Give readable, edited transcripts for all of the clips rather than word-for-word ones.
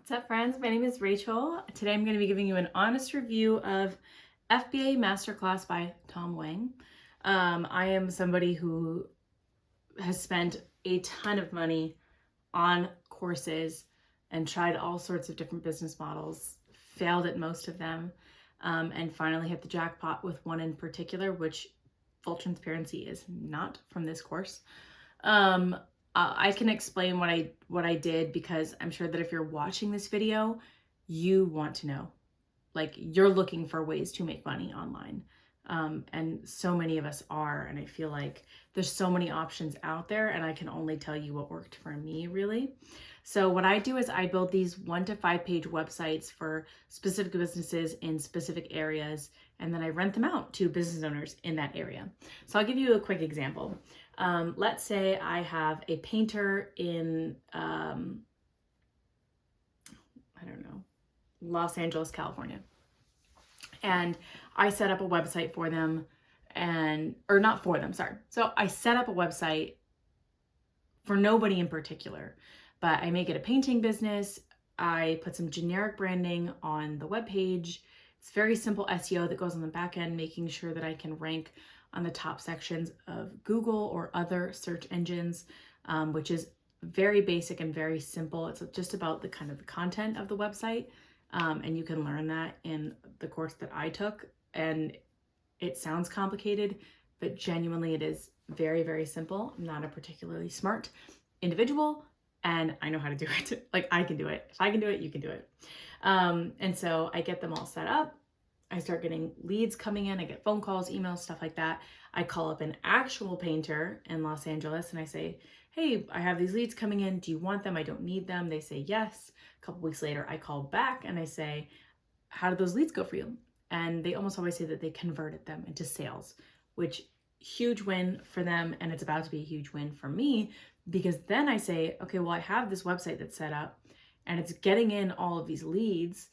What's up, friends? My name is Rachel. Today I'm going to be giving you an honest review of FBA Masterclass by Wang. I am somebody who has spent a ton of money on courses and tried all sorts of different business models, failed at most of them, and finally hit the jackpot with one in particular, which, full transparency, is not from this course. I can explain what I did because I'm sure that if you're watching this video, you want to know. Like, you're looking for ways to make money online. And so many of us are, and I feel like there's so many options out there, and I can only tell you what worked for me, really. So what I do is I build these 1 to 5 page websites for specific businesses in specific areas, and then I rent them out to business owners in that area. So I'll give you a quick example. Let's say I have a painter in, I don't know, Los Angeles, California. And I set up a website for them or not for them, sorry. So I set up a website for nobody in particular, but I make it a painting business. I put some generic branding on the webpage. It's very simple SEO that goes on the back end, making sure that I can rank on the top sections of Google or other search engines, which is very basic and very simple. It's just about the kind of the content of the website. And you can learn that in the course that I took. And it sounds complicated, but genuinely it is very, very simple. I'm not a particularly smart individual, and I know how to do it. Like, I can do it. If I can do it, you can do it. And so I get them all set up. I start getting leads coming in. I get phone calls, emails, stuff like that. I call up an actual painter in Los Angeles and I say, hey, I have these leads coming in. Do you want them? I don't need them. They say yes. A couple weeks later, I call back and I say, how did those leads go for you? And they almost always say that they converted them into sales, which huge win for them. And it's about to be a huge win for me, because then I say, okay, well, I have this website that's set up and it's getting in all of these leads,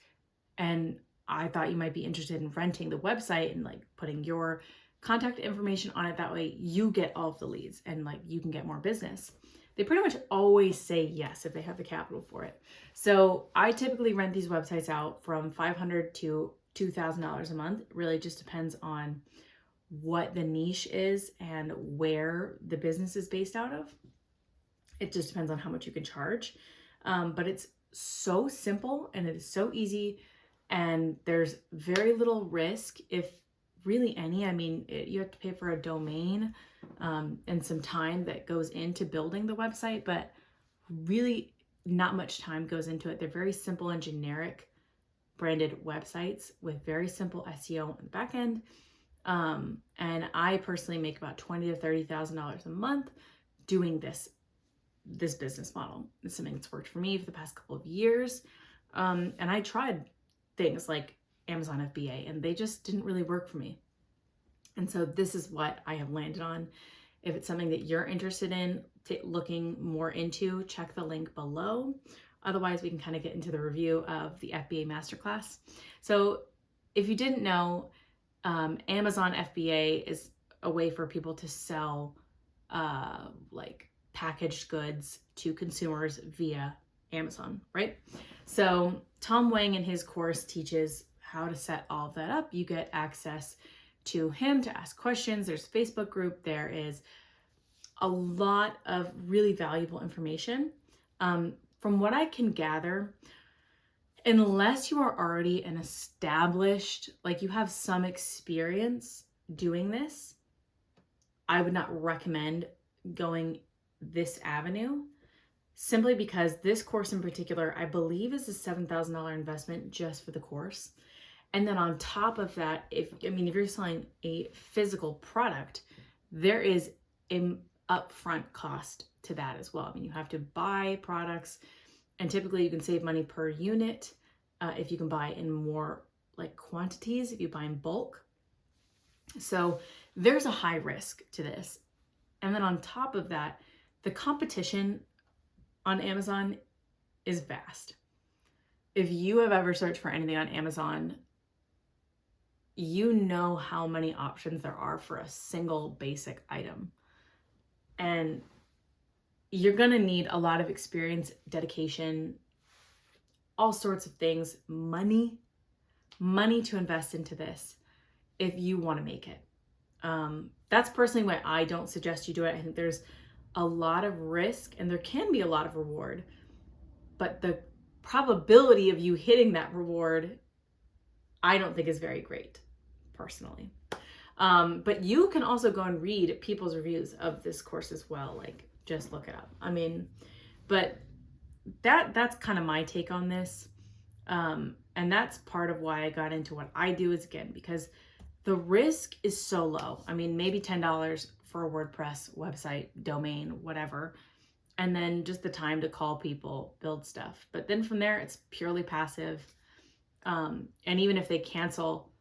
and I thought you might be interested in renting the website and like putting your contact information on it. That way you get all of the leads and like you can get more business. They pretty much always say yes if they have the capital for it. So I typically rent these websites out from $500 to $2,000 a month. It really just depends on what the niche is and where the business is based out of. It just depends on how much you can charge. But it's so simple and it is so easy. And there's very little risk, if really any. I mean, you have to pay for a domain and some time that goes into building the website, but really not much time goes into it. They're very simple and generic branded websites with very simple SEO on the back end. And I personally make about $20,000 to $30,000 a month doing this business model. It's something that's worked for me for the past couple of years. And I tried things like Amazon FBA and they just didn't really work for me. And so this is what I have landed on. If it's something that you're interested in looking more into, check the link below. Otherwise, we can kind of get into the review of the FBA Masterclass. So if you didn't know, Amazon FBA is a way for people to sell like packaged goods to consumers via Amazon, right? So Wang in his course teaches how to set all of that up. You get access to him to ask questions. There's a Facebook group. There is a lot of really valuable information. From what I can gather, unless you are already an established, like you have some experience doing this, I would not recommend going this avenue, simply because this course in particular, I believe, is a $7,000 investment just for the course. And then on top of that, if you're selling a physical product, there is an upfront cost to that as well. I mean, you have to buy products, and typically you can save money per unit if you can buy in more like quantities, if you buy in bulk. So there's a high risk to this. And then on top of that, the competition on Amazon is vast. If you have ever searched for anything on Amazon, you know how many options there are for a single basic item. And you're gonna need a lot of experience, dedication, all sorts of things, money to invest into this if you want to make it. That's personally why I don't suggest you do it. I think there's a lot of risk and there can be a lot of reward, but the probability of you hitting that reward, I don't think is very great, personally. But you can also go and read people's reviews of this course as well. Like, just look it up. I mean, but that's kind of my take on this. And that's part of why I got into what I do, is again, because the risk is so low. I mean, maybe $10 for a WordPress website, domain, whatever. And then just the time to call people, build stuff. But then from there, it's purely passive. And even if they cancel,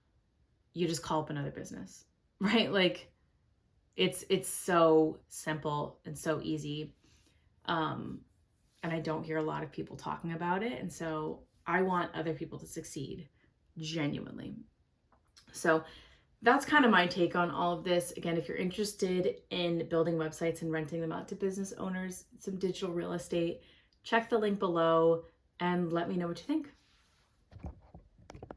you just call up another business, right? Like, it's so simple and so easy. And I don't hear a lot of people talking about it. And so I want other people to succeed genuinely. So that's kind of my take on all of this. Again, if you're interested in building websites and renting them out to business owners, some digital real estate, check the link below and let me know what you think.